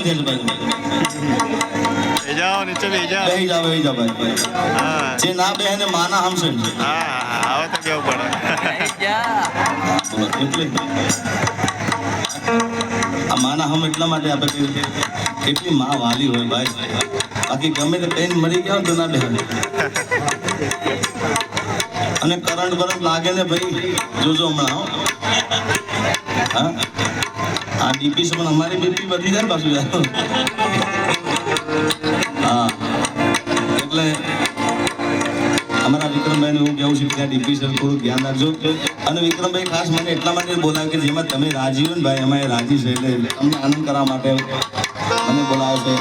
આરામ થઈ ભાઈ જાઓ નીચે બેસી જાઓ બેહી જાઓ ભાઈ હા જે ના બેહે ને માના હમશે હા આવો તો કેવું પડે બોલો એટલે આ માના હમ એટલા માટે આપે કે કેટલી માં વાલી હોય ભાઈ બાકી ગમે તે પેન મરી ગયા તો ના બેહે અને કરંટ બરંટ લાગે ને ભાઈ જોજો હમણાં હો હા આ ડીપી પણ અમારી બીપી વધી જાય ને પાછું યાર હા એટલે અમારા વિક્રમભાઈને હું કહું છું કે ડીપી સર થોડું ધ્યાન રાખજો અને વિક્રમભાઈ ખાસ મને એટલા માટે બોલાવે કે જેમાં તમે રાજી હોય ને ભાઈ એમાં એ રાજી છે એટલે તમને આનંદ કરવા માટે મને બોલાવે છે